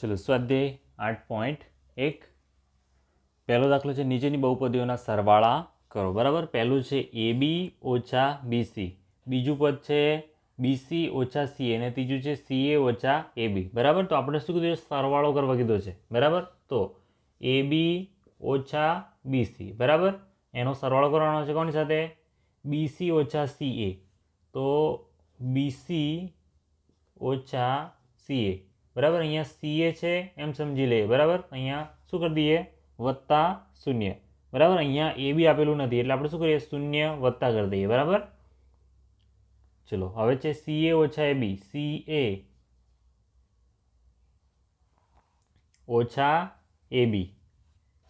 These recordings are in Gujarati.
ચલો સ્વાધ્યાય 8.1 પહેલો દાખલો છે નીચેની બહુપદીઓના સરવાળા કરો. બરાબર, પહેલું છે AB ઓછા BC, બીજું પદ છે BC ઓછા CA અને ત્રીજું છે CA ઓછા AB. બરાબર, તો આપણે શું કીધું? સરવાળો કરવા કીધો છે. બરાબર, તો AB ઓછા BC, બરાબર, એનો સરવાળો કરવાનો છે કોની સાથે? BC ઓછા CA. તો BC ઓછા CA, બરાબર, અહીંયા CA છે એમ સમજી લઈએ. બરાબર, અહીંયા શું કરી દઈએ? વત્તા શૂન્ય. બરાબર, અહીંયા AB આપેલું નથી એટલે આપણે શું કરીએ? શૂન્ય વત્તા કરી દઈએ. બરાબર, ચલો હવે છે CA ઓછા AB. CA ઓછા AB,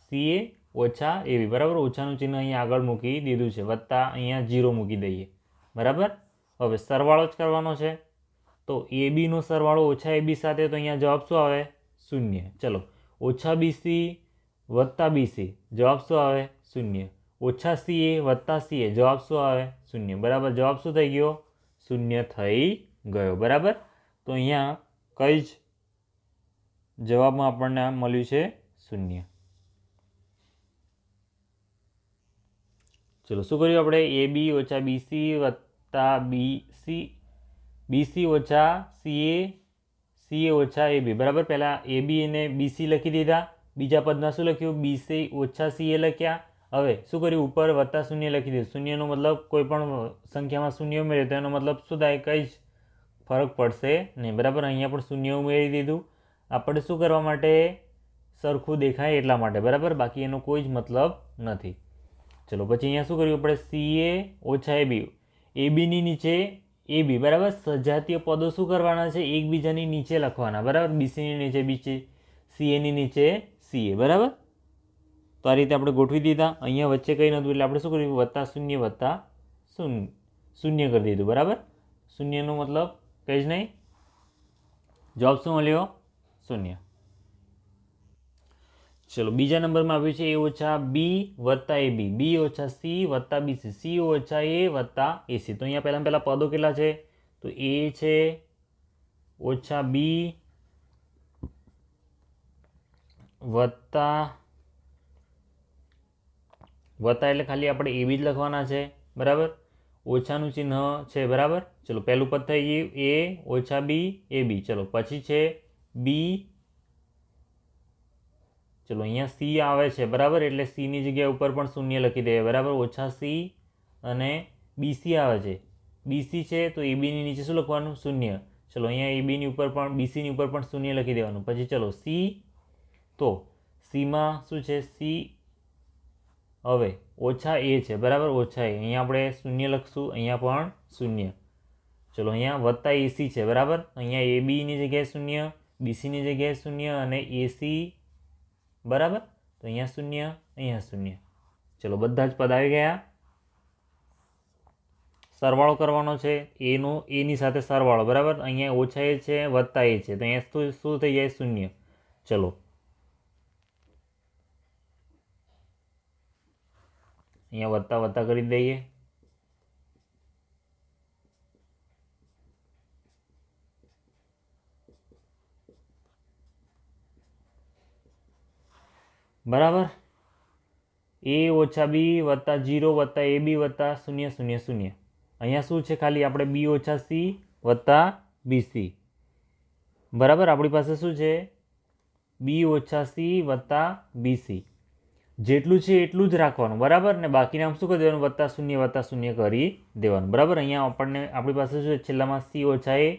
CA ઓછા AB. બરાબર, ઓછાનું ચિહ્ન અહીંયા આગળ મૂકી દીધું છે, વત્તા અહીંયા 0 મૂકી દઈએ. બરાબર, હવે સરવાળો જ કરવાનો છે તો AB નો સરવાળો ઓછા AB સાથે, તો અહીંયા જવાબ શું આવે? શૂન્ય. ચલો ઓછા BC વત્તા BC, જવાબ શું આવે? શૂન્ય. ઓછા CA વત્તા CA, જવાબ શું આવે? શૂન્ય. બરાબર, જવાબ શું થઈ ગયો? શૂન્ય થઈ ગયો. બરાબર, તો અહીંયા કઈ જ જવાબમાં આપણને મળ્યું છે? શૂન્ય. ચલો શું કર્યું આપણે? AB ઓછા BC વત્તા BC ઓછા CA, CA ઓછા AB. બરાબર, પહેલાં AB અને BC લખી દીધા, બીજા પદમાં શું લખ્યું? BC ઓછા CA લખ્યા. હવે શું કર્યું? ઉપર વત્તા શૂન્ય લખી દીધું. શૂન્યનો મતલબ કોઈ પણ સંખ્યામાં શૂન્ય ઉમેરે તો એનો મતલબ શું થાય? કંઈ જ ફરક પડશે નહીં. બરાબર, અહીંયા પણ શૂન્ય ઉમેરી દીધું. આપણે શું કરવા માટે? સરખું દેખાય એટલા માટે. બરાબર, બાકી એનો કોઈ જ મતલબ નથી. ચલો પછી અહીંયા શું કર્યું આપણે? CA ઓછા AB. ABની નીચે AB. બરાબર, સજાતીય પદો શું કરવાના છે? એકબીજાની નીચે લખવાના. બરાબર, BCની નીચે BC, CAની નીચે CA. બરાબર, તો આ રીતે આપણે ગોઠવી દીધા. અહીંયા વચ્ચે કંઈ નહોતું એટલે આપણે શું કર્યું? વત્તા શૂન્ય કરી દીધું. બરાબર, શૂન્યનો મતલબ કંઈ જ નહીં. જવાબ શું મળ્યો? શૂન્ય. ચલો બીજા નંબરમાં આવ્યું છે A ઓછા B વત્તા AB, B ઓછા C વત્તા BC, C ઓછા A વત્તા AC. તો અહીંયા પહેલાં પદો કેટલા છે? તો A છે ઓછા B વત્તા એટલે ખાલી આપણે AB જ લખવાના છે. બરાબર, ઓછાનું ચિહ્ન છે. બરાબર, ચલો પહેલું પદ થઈ ગયું A ઓછા B AB. ચલો પછી છે B, ચલો અહીંયા C આવે છે. બરાબર, એટલે Cની જગ્યા ઉપર પણ શૂન્ય લખી દઈએ. બરાબર, ઓછા C અને BC આવે છે. BC છે તો ABની નીચે શું લખવાનું? શૂન્ય. ચલો અહીંયા ABની ઉપર પણ BCની ઉપર પણ શૂન્ય લખી દેવાનું. પછી ચલો C, તો Cમાં શું છે? C હવે ઓછા A છે. બરાબર, ઓછા A, અહીંયા આપણે શૂન્ય લખશું, અહીંયા પણ શૂન્ય. ચલો અહીંયા વત્તા AC છે. બરાબર, અહીંયા ABની જગ્યાએ શૂન્ય, BCની જગ્યાએ શૂન્ય અને AC. બરાબર, તો અહીંયા શૂન્ય, અહીંયા શૂન્ય. ચલો બધા જ પદ આવી ગયા. સરવાળો કરવાનો છે એની સાથે સરવાળો. બરાબર, અહીંયા ઓછા A છે વત્તા A છે તો અહીંયા શું થઈ જાય? શૂન્ય. ચલો અહીંયા વત્તા કરી દઈએ. બરાબર, A ઓછા B વત્તા 0 વત્તા AB વત્તા 0 0 0. અહીંયા શું છે? ખાલી આપણે B ઓછા C વત્તા BC. બરાબર, આપણી પાસે શું છે? B ઓછા C વત્તા BC. જેટલું છે એટલું જ રાખવાનું. બરાબર, ને બાકીને આમ શું કરી દેવાનું? વત્તા શૂન્ય કરી દેવાનું. બરાબર, અહીંયા આપણી પાસે શું છે? છેલ્લામાં C ઓછા A,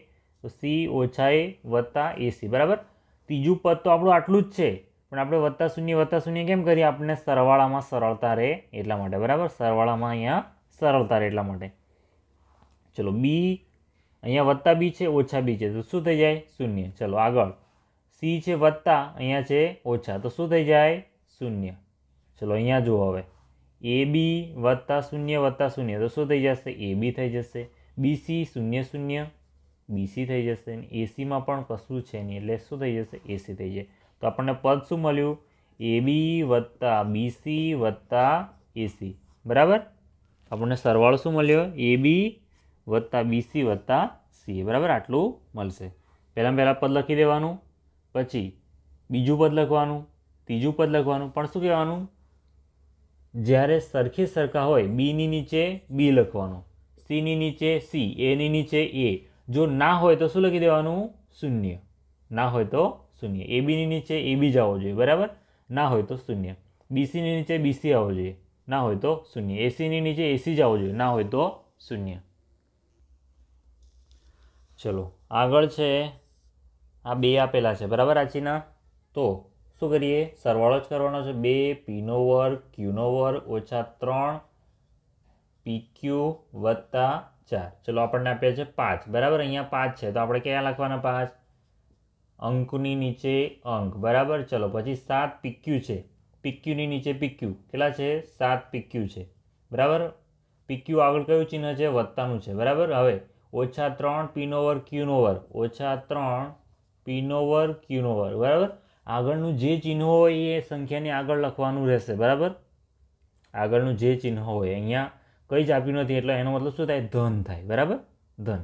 તો C ઓછા A વત્તા AC. બરાબર, ત્રીજું પદ તો આપણું આટલું જ છે પણ આપણે વત્તા શૂન્ય કેમ કરીએ? આપણે સરવાળામાં સરળતા રહે એટલા માટે. બરાબર, સરવાળામાં અહીંયા સરળતા રહે એટલા માટે. ચલો B, અહીંયા વત્તા B છે, ઓછા B છે તો શું થઈ જાય? શૂન્ય. ચલો આગળ C છે વત્તા, અહીંયા છે ઓછા તો શું થઈ જાય? શૂન્ય. ચલો અહીંયા જુઓ હવે AB વત્તા શૂન્ય તો શું થઈ જશે? AB થઈ જશે. BC 0 0 BC થઈ જશે. ACમાં પણ કશું છે નહીં એટલે શું થઈ જશે? AC થઈ જાય. તો આપણને પદ શું મળ્યું? AB વત્તા BC વત્તા AC. બરાબર, આપણને સરવાળો શું મળ્યો? AB વત્તા BC વત્તા C. બરાબર, આટલું મળશે. પહેલાં પદ લખી દેવાનું, પછી બીજું પદ લખવાનું, ત્રીજું પદ લખવાનું, પણ શું કહેવાનું, જ્યારે સરખે સરખા હોય બીની નીચે બી લખવાનું, સીની નીચે સી, એની નીચે એ. જો ના હોય તો શું લખી દેવાનું, શૂન્ય. ના હોય તો શૂન્ય. એ બીની નીચે એ બી જ આવવો જોઈએ, બરાબર. ના હોય તો શૂન્ય. બીસીની નીચે બીસી આવવો જોઈએ, ના હોય તો શૂન્ય. એસીની નીચે એસી જ આવવો જોઈએ, ના હોય તો શૂન્ય. ચલો આગળ છે, આ બે આપેલા છે, બરાબર આચીના. તો શું કરીએ, સરવાળો જ કરવાનો છે. 2 પીનો વર્ગ ક્યુનો વર્ગ ઓછા 3 PQ વત્તા 4. ચલો આપણને આપ્યા છે 5, બરાબર. અહીંયા 5 છે તો આપણે ક્યાં લખવાના 5, અંકની નીચે અંક, બરાબર. ચલો પછી 7 PQ છે, PQની નીચે PQ કેટલા છે, 7 PQ છે, બરાબર. PQ આગળ કયું ચિહ્ન છે, વત્તાનું છે, બરાબર. હવે ઓછા 3 પીનો વર્ગ ક્યુનો વર્ગ ઓછા 3 પીનો વર્ગ ક્યુનો વર્ગ, બરાબર. આગળનું જે ચિહ્ન હોય એ સંખ્યાની આગળ લખવાનું રહેશે, બરાબર. આગળનું જે ચિહ્ન હોય, અહીંયા કંઈ જ આપ્યું નથી એટલે એનો મતલબ શું થાય, ધન થાય, બરાબર. ધન.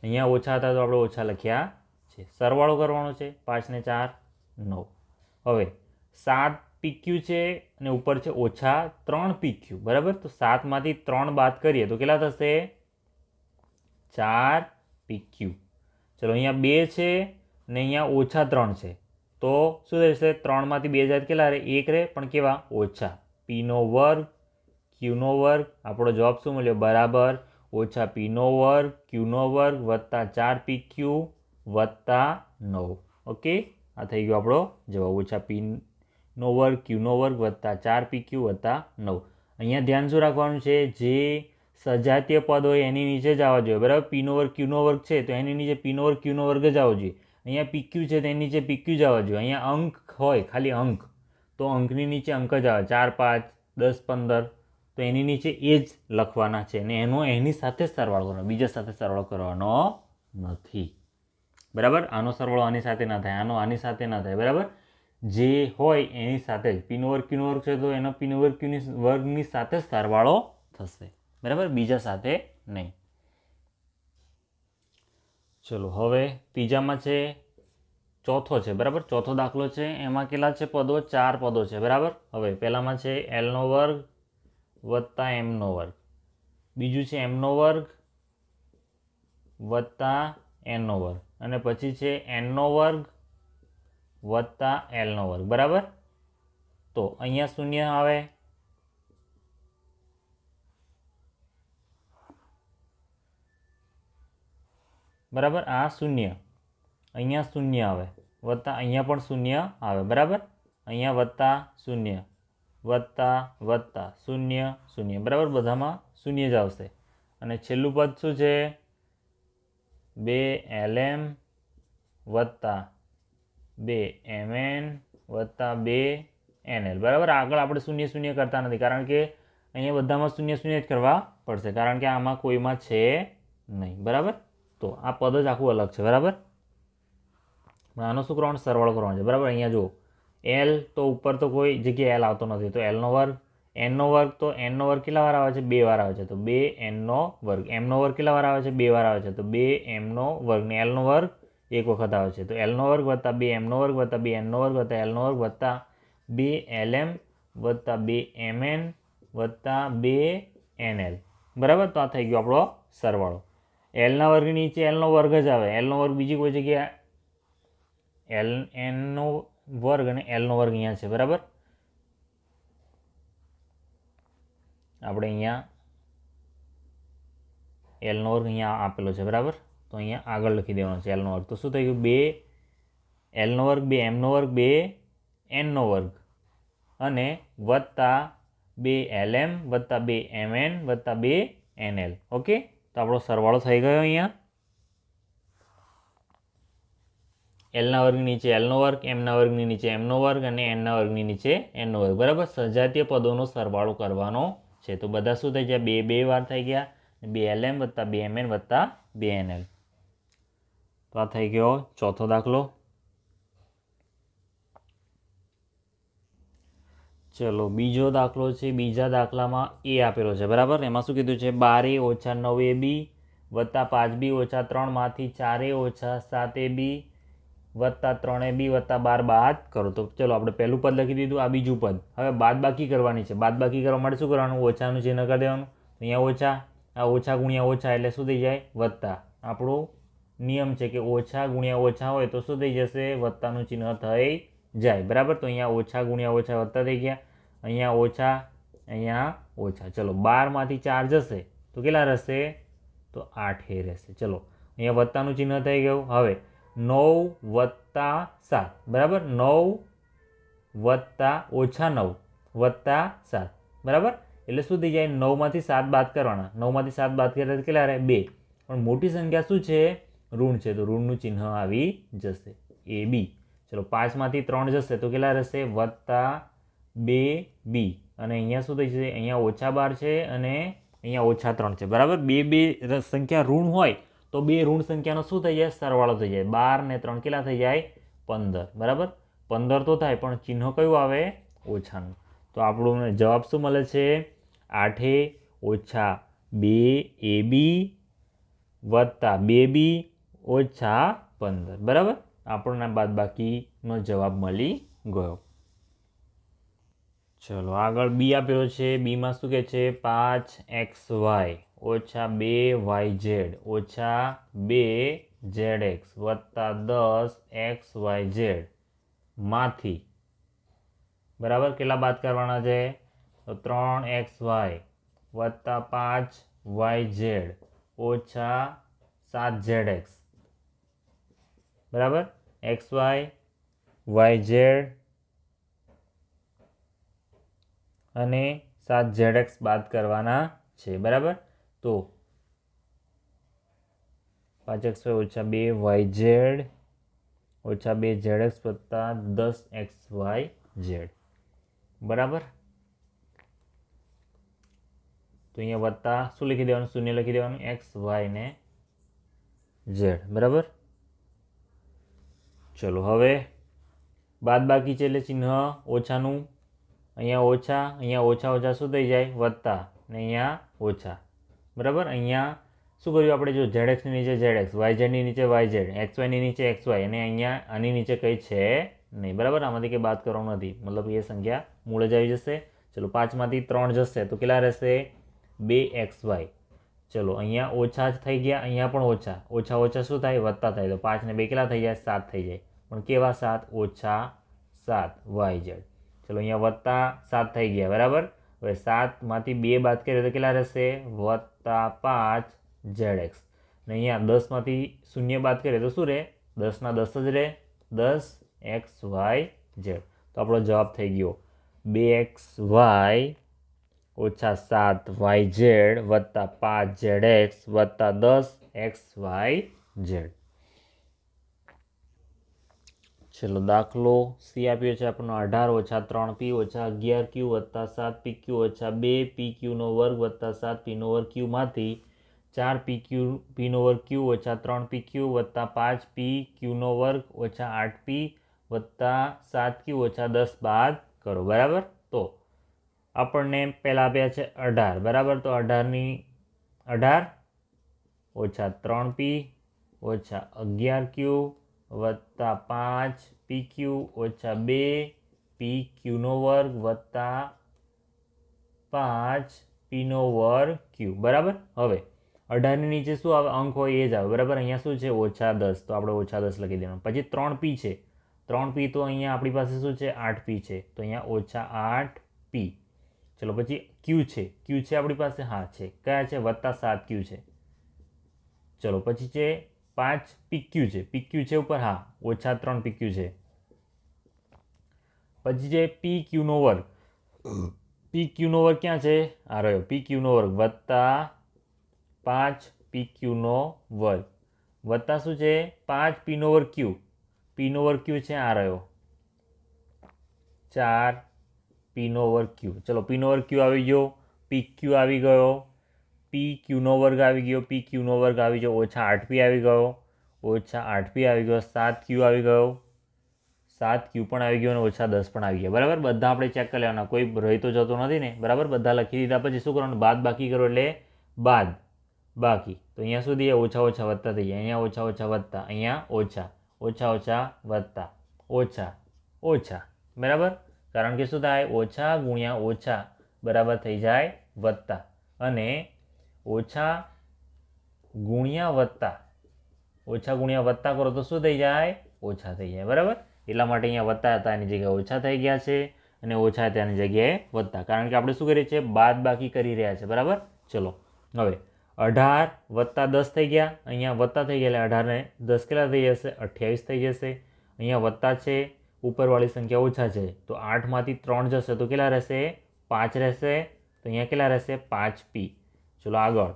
અહીંયા ઓછા હતા તો આપણે ઓછા લખ્યા છે. સરવાળો કરવાનો છે, 5 ને 4 9. હવે 7 PQ છે અને ઉપર છે ઓછા 3 PQ, બરાબર. તો 7માંથી 3 બાદ કરીએ તો કેટલા થશે, 4 PQ. ચલો અહીંયા 2 છે ને અહીંયા ઓછા 3 છે તો શું થશે, 3માંથી 2 જાય કેટલા રહે, 1 રહે, પણ કેવા, ઓછા. પીનો વર્ગ ક્યુનો વર્ગ, આપણો જવાબ શું મળ્યો, બરાબર ઓછા પીનો વર્ગ ક્યુનો વર્ગ વત્તા 4 PQ વત્તા 9. ઓકે, આ થઈ ગયો આપણો જવાબ, ઓછા પીનો વર્ગ ક્યુનો વર્ગ વત્તા 4 PQ વત્તા 9. અહીંયા ધ્યાન શું રાખવાનું છે, જે સજાતીય પદ હોય એની નીચે જ આવવા જોઈએ, બરાબર. પીનો વર્ગ ક્યુનો વર્ગ છે તો એની નીચે પીનો વર્ગ ક્યુનો વર્ગ જ આવવો જોઈએ. અહીંયા PQ છે તો એની નીચે PQ જ આવવા જોઈએ. અહીંયા અંક હોય, ખાલી અંક, તો અંકની નીચે અંક જ આવે, 4 5 10 15, તો એની નીચે એ જ લખવાના છે અને એની સાથે જ સરવાળો કરવાનો, બીજા સાથે સરવાળો કરવાનો નથી, બરાબર. આનો સરવાળો આની સાથે ના થાય, આનો આની સાથે ના થાય, બરાબર. જે હોય એની સાથે જ, પીનો વર્ગ ક્યુનો વર્ગ છે તો એનો પીનો વર્ગ ક્યુની વર્ગની સાથે જ સરવાળો થશે, બરાબર, બીજા સાથે નહીં. ચલો હવે ત્રીજામાં છે, ચોથો છે, બરાબર. ચોથો દાખલો છે, એમાં કેટલા છે પદો, 4 પદો છે, બરાબર. હવે પહેલામાં છે L નો વર્ગ વત્તા M નો વર્ગ, બીજું છે M નો વર્ગ વત્તા N નો વર્ગ, અને પછી છે N નો વર્ગ વત્તા L નો વર્ગ, બરાબર. તો અહીંયા શૂન્ય આવે, બરાબર. આ શૂન્ય, અહીંયા શૂન્ય આવે, વત્તા અહીંયા પણ શૂન્ય આવે, બરાબર. અહીંયા વત્તા શૂન્ય વત્તા વત્તા શૂન્ય શૂન્ય, બરાબર. બધામાં શૂન્ય જ આવશે. અને છેલ્લું પદ શું છે, 2LM વત્તા 2MN વત્તા 2NL, બરાબર. આગળ આપણે શૂન્ય શૂન્ય કરતા નથી કારણ કે અહીંયા બધામાં શૂન્ય શૂન્ય જ કરવા પડશે કારણ કે આમાં કોઈમાં છે નહીં, બરાબર. તો આ પદ જ આખું અલગ છે, બરાબર. આનો શું કરવાનો, સરવાળો કરવાનો છે, બરાબર. અહીંયા જુઓ, L તો ઉપર તો કોઈ જગ્યાએ L આવતો નથી તો L નો વર્ગ, N નો વર્ગ, તો N નો વર્ગ કેટલા વાર આવે છે, 2 વાર આવે છે તો 2N નો વર્ગ. M નો વર્ગ કેટલા વાર આવે છે, 2 વાર આવે છે તો 2M નો વર્ગ, ને L નો વર્ગ એક વખત આવે છે તો L નો વર્ગ વત્તા 2M નો વર્ગ વત્તા 2N નો વર્ગ વત્તા L નો વર્ગ વત્તા 2LM વત્તા 2MN વત્તા 2NL, બરાબર. તો આ થઈ ગયો આપણો સરવાળો. L ના વર્ગની નીચે L નો વર્ગ જ આવે, L નો વર્ગ બીજી કોઈ જગ્યાએ N નો વર્ગ અને L નો વર્ગ અહીંયા છે, બરાબર. આપણે અહીંયા L નો વર્ગ અહીંયા આપેલો છે, બરાબર. તો અહીંયા આગળ લખી દેવાનો છે L નો વર્ગ. તો શું થઈ ગયું, 2L નો વર્ગ 2M નો વર્ગ 2N નો વર્ગ અને વત્તા 2LM વત્તા 2MN વત્તા 2NL. ઓકે, તો આપણો સરવાળો થઈ ગયો અહીંયા. L ના વર્ગની નીચે L નો વર્ગ, M ના વર્ગની નીચે M નો વર્ગ અને N ના વર્ગની નીચે N નો વર્ગ, બરાબર. સજાતીય પદોનો સરવાળો કરવાનો છે. તો બધા શું થઈ ગયા, 2 2 વાર થઈ ગયા, 2LM વત્તા 2MN વત્તા 2NL. તો આ થઈ ગયો ચોથો દાખલો. ચલો બીજો દાખલો છે, બીજા દાખલામાં A આપેલો છે, બરાબર. એમાં શું કીધું છે, 12A ઓછા 9AB વત્તા 5B ઓછા 3 માંથી 4A ઓછા 7AB વત્તા 3ab વત્તા 12 બાદ કરો. તો ચલો આપણે પહેલું પદ લખી દીધું, આ બીજું પદ. હવે બાદ બાકી કરવાની છે. બાદ બાકી કરવા માટે શું કરવાનું? ઓછાનું ચિહ્ન કરી દેવાનું. અહીંયા ઓછા, આ ઓછા ગુણ્યા ઓછા એટલે શું થઈ જાય? વત્તા. આપણો નિયમ છે કે ઓછા ગુણ્યા ઓછા હોય તો શું થઈ જશે? વત્તાનું ચિહ્ન થઈ જાય. બરાબર. તો અહીંયા ઓછા ગુણ્યા ઓછા વત્તા થઈ ગયા. અહીંયા ઓછા, અહીંયા ઓછા. ચલો 12માંથી 4 જશે તો કેટલા રહેશે? તો 8 રહેશે. ચલો અહીંયા વત્તાનું ચિહ્ન થઈ ગયું. હવે 9 વત્તા 7, બરાબર. 9 વત્તા ઓછા 9 વત્તા 7, બરાબર. એટલે શું થઈ જાય? 9માંથી 7 બાદ કરવાના. 9માંથી 7 બાદ કરીએ તો કેટલા રહે? 2. પણ મોટી સંખ્યા શું છે? ઋણ છે, તો ઋણનું ચિહ્ન આવી જશે. AB. ચલો 5માંથી 3 જશે તો કેટલા રહેશે? વત્તા 2b. અને અહીંયા શું થઈ જશે? અહીંયા ઓછા 12 છે અને અહીંયા ઓછા 3 છે, બરાબર. બે સંખ્યા ઋણ હોય તો બે ઋણ સંખ્યાનો શું થઈ જાય? સરવાળો થઈ જાય. 12 ને 3 કેટલા થઈ જાય? 15, બરાબર. 15 તો થાય પણ ચિહ્ન કયું આવે? ઓછાનું. તો આપણો જવાબ શું મળે છે? 8 ઓછા 2ab વત્તા 2b ઓછા 15, બરાબર. આપણને બાદબાકીનો જવાબ મળી ગયો. ચલો આગળ બી આપેલો છે. બીમાં શું કહે છે? 5xy ઓછા 2yz ઓછા 2zx વત્તા 10xyz માંથી, બરાબર, કેટલા બાદ કરવાના છે? તો 3xy વત્તા 5yz ઓછા 7zx, બરાબર. xy yz અને 7zx બાદ કરવાના છે, બરાબર. તો 5xy ઓછા 2yz ઓછા 2zx વત્તા 10xyz, બરાબર. તો અહીંયા વત્તા શું લખી દેવાનું? શૂન્ય લખી દેવાનું. xy ને z, બરાબર. ચલો હવે બાદ બાકી છે એટલે ચિહ્ન ઓછાનું. અહીંયા ઓછા ઓછા શું થઈ જાય? વત્તા. ને અહીંયા ઓછા, બરાબર. અહીંયા શું કર્યું આપણે? જો zx ની નીચે zx, yz ની નીચે yz, xy ની નીચે xy અને અહીંયા આની નીચે કંઈ છે નહીં, બરાબર. આમાંથી કંઈ બાદ કરવાનું નથી, મતલબ એ સંખ્યા મૂળ જ આવી જશે. ચલો 5માંથી 3 જશે તો કેટલા રહેશે? 2xy. ચલો અહીંયા ઓછા જ થઈ ગયા, અહીંયા પણ ઓછા. ઓછા ઓછા શું થાય? વત્તા થાય. તો 5 ને 2 કેટલા થઈ જાય? 7 થઈ જાય. પણ કેવા 7? ઓછા 7yz. ચલો અહીંયા વત્તા 7 થઈ ગયા, બરાબર. હવે 7માંથી 2 બાદ કરીએ તો કેટલા રહેશે? વત્તા 5zx. ને અહીંયા 10માંથી 0 બાદ કરીએ તો શું રહે? 10ના 10 જ રહે. 10xyz. તો આપણો જવાબ થઈ ગયો 2xy ઓછા 7yz વત્તા 5zx વત્તા 10xyz. ચલો દાખલો સી આપ્યો છે આપણને. 18 ઓછા 3p ઓછા 11q વત્તા 7pq ઓછા 2pq નો વર્ગ વત્તા 7p નો વર્ગ q માંથી 4p નો વર્ગ q ઓછા 3pq વત્તા 5pq નો વર્ગ ઓછા 8p વત્તા 7q ઓછા 10 બાદ કરો, બરાબર. તો આપણને પહેલાં આપ્યા છે 18, બરાબર. તો 18 ઓછા 3p ઓછા 11q વત્તા 5pq ઓછા 2pq નો વર્ગ વત્તા 5p નો વર્ગ q, બરાબર. હવે 18ની નીચે શું આવે? અંક હોય એ જ આવે, બરાબર. અહીંયા શું છે? ઓછા 10. તો આપણે ઓછા 10 લખી દેવાનું. પછી 3p છે. 3p તો અહીંયા આપણી પાસે શું છે? 8p છે. તો અહીંયા ઓછા 8p. ચલો પછી q છે. q છે આપણી પાસે? હા છે. કયા છે? વત્તા 7q છે. ચલો પછી છે 5pq છે. pq છે ઉપર? હા. ઓછા 3pq છે. પછી છે pq નો વર્ગ. pq નો વર્ગ ક્યાં છે? આ રહ્યો pq નો વર્ગ વત્તા 5pq નો વર્ગ વત્તા શું છે? 5p નો વર્ગ q. p નો વર્ગ q છે? આ રહ્યો 4p નો વર્ગ q. ચલો p નો વર્ગ q આવી ગયો, pq આવી ગયો, pq નો વર્ગ આવી ગયો, pq નો વર્ગ આવી ગયો, ઓછા 8p આવી ગયો, ઓછા 8p આવી ગયો, 7q આવી ગયો, 7q પણ આવી ગયો અને ઓછા 10 પણ આવી ગયા, બરાબર. બધા આપણે ચેક કરી લેવાના, કોઈ રહી તો જતો નથી ને, બરાબર. બધા લખી દીધા પછી શું કરવાનું? બાદ બાકી કરો એટલે બાદ બાકી. તો અહીંયા સુધી ઓછા ઓછા વત્તા થઈ જાય. અહીંયા ઓછા ઓછા વત્તા, અહીંયા ઓછા ઓછા ઓછા વત્તા ઓછા ઓછા, બરાબર. કારણ કે શું થાય, ઓછા ગુણ્યા ઓછા બરાબર થઈ જાય વત્તા, અને ઓછા ગુણ્યા વત્તા ઓછા ગુણ્યા વત્તા કરો તો શું થઈ જાય, ઓછા થઈ જાય, બરાબર. એટલા માટે અહીંયા વત્તા હતા એની જગ્યાએ ઓછા થઈ ગયા છે, અને ઓછા હતા એની જગ્યાએ વત્તા, કારણ કે આપણે શું કરીએ છીએ, બાદ બાકી કરી રહ્યા છે, બરાબર. ચલો હવે 18 વત્તા 10 થઈ ગયા, અહીંયા વત્તા થઈ ગયા એટલે 18 ને 10 કેટલા થઈ જશે, 28 થઈ જશે. અહીંયા વત્તા છે, ઉપરવાળી સંખ્યા ઓછા છે, તો 8માંથી 3 જશે તો કેટલા રહેશે, 5 રહેશે. તો અહીંયા કેટલા રહેશે, 5p. ચલો આગળ,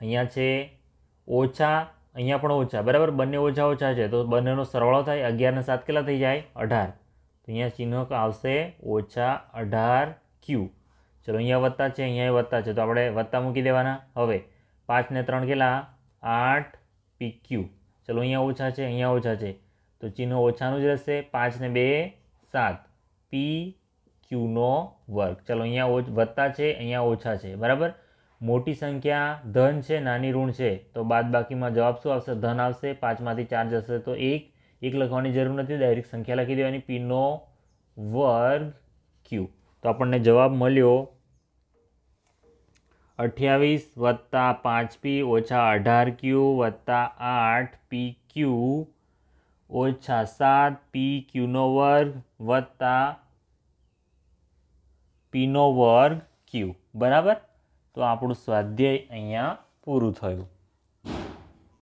અહીંયા છે ઓછા, અહીંયા પણ ઓછા, બરાબર. બંને ઓછા ઓછા છે તો બંનેનો સરવાળો થાય, 11 ને 7 કેટલા થઈ જાય, 18. તો અહીંયા ચિહ્ન આવશે ઓછા 18q. ચલો અહીંયા વત્તા છે, અહીંયા વત્તા છે, તો આપણે વત્તા મૂકી દેવાના. હવે 5 ને 3 કેટલા, 8pq. ચલો અહીંયા ઓછા છે, અહીંયા ઓછા છે, તો ચિહ્ન ઓછાનું જ રહેશે. 5 ને 2 7 pq નો વર્ગ. ચલો અહીંયા વત્તા છે, અહીંયા ઓછા છે, બરાબર. મોટી સંખ્યા ધન છે, નાની ઋણ છે, તો બાદ બાકીમાં જવાબ શું આવશે, ધન આવશે. 5માંથી 4 જશે તો 1 લખવાની જરૂર નથી, ડાયરેક્ટ સંખ્યા લખી દેવાની, p નો વર્ગ q. તો આપણને જવાબ મળ્યો 28 વત્તા 5p ઓછા 18q વત્તા 8pq ઓછા 7pq નો વર્ગ વત્તા p નો વર્ગ q, બરાબર. તો આપણું સ્વાધ્યાય અહીંયા પૂરું થયું.